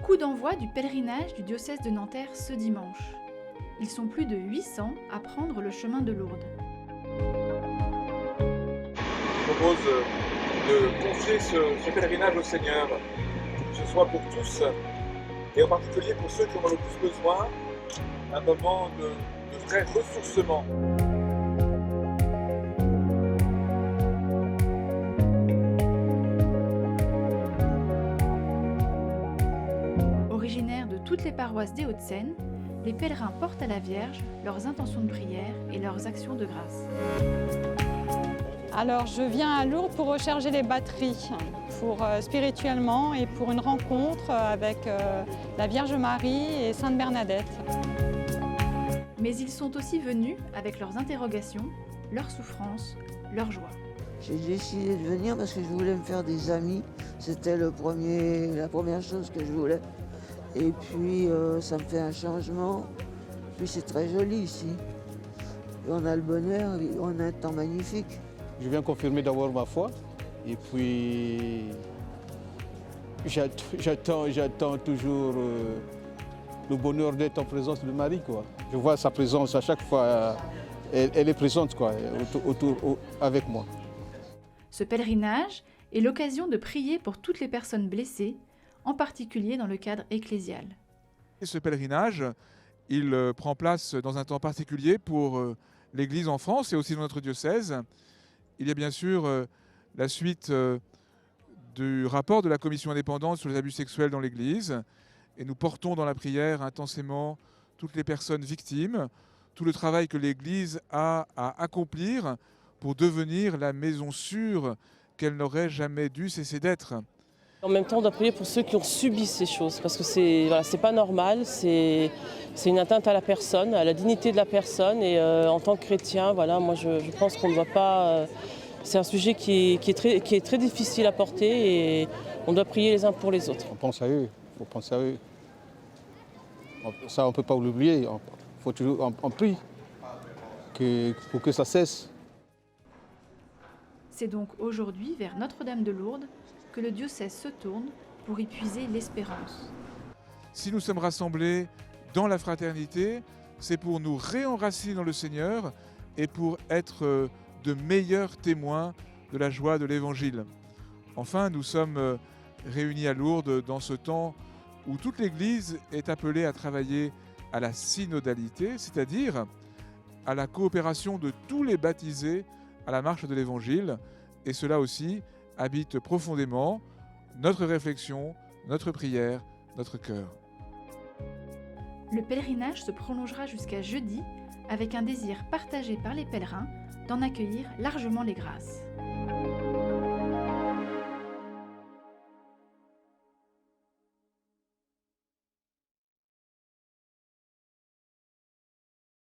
coup d'envoi du pèlerinage du diocèse de Nanterre ce dimanche. Ils sont plus de 800 à prendre le chemin de Lourdes. Je propose de confier ce pèlerinage au Seigneur, que ce soit pour tous, et en particulier pour ceux qui en ont le plus besoin, un moment de vrai ressourcement. Originaires de toutes les paroisses des Hauts-de-Seine, les pèlerins portent à la Vierge leurs intentions de prière et leurs actions de grâce. Alors je viens à Lourdes pour recharger les batteries, spirituellement et pour une rencontre avec la Vierge Marie et Sainte Bernadette. Mais ils sont aussi venus avec leurs interrogations, leurs souffrances, leurs joies. J'ai décidé de venir parce que je voulais me faire des amis. C'était la première chose que je voulais. Et puis ça me fait un changement. Puis c'est très joli ici. Et on a le bonheur, on a un temps magnifique. Je viens confirmer d'abord ma foi. Et puis j'attends toujours le bonheur d'être en présence de Marie, quoi. Je vois sa présence à chaque fois. Elle est présente, quoi, avec moi. Ce pèlerinage est l'occasion de prier pour toutes les personnes blessées, en particulier dans le cadre ecclésial. Et ce pèlerinage, il prend place dans un temps particulier pour l'Église en France et aussi dans notre diocèse. Il y a bien sûr la suite du rapport de la commission indépendante sur les abus sexuels dans l'Église. Et nous portons dans la prière intensément toutes les personnes victimes, tout le travail que l'Église a à accomplir pour devenir la maison sûre qu'elle n'aurait jamais dû cesser d'être. En même temps, on doit prier pour ceux qui ont subi ces choses, parce que c'est pas normal, c'est une atteinte à la personne, à la dignité de la personne. Et en tant que chrétien, moi je pense qu'on ne doit pas... c'est un sujet qui est très difficile à porter et on doit prier les uns pour les autres. On pense à eux, il faut penser à eux. Ça, on ne peut pas l'oublier, il faut toujours en prier pour que ça cesse. C'est donc aujourd'hui vers Notre-Dame de Lourdes que le diocèse se tourne pour y puiser l'espérance. Si nous sommes rassemblés dans la fraternité, c'est pour nous réenraciner dans le Seigneur et pour être de meilleurs témoins de la joie de l'Évangile. Enfin, nous sommes réunis à Lourdes dans ce temps où toute l'Église est appelée à travailler à la synodalité, c'est-à-dire à la coopération de tous les baptisés à la marche de l'Évangile. Et cela aussi habite profondément notre réflexion, notre prière, notre cœur. Le pèlerinage se prolongera jusqu'à jeudi avec un désir partagé par les pèlerins d'en accueillir largement les grâces.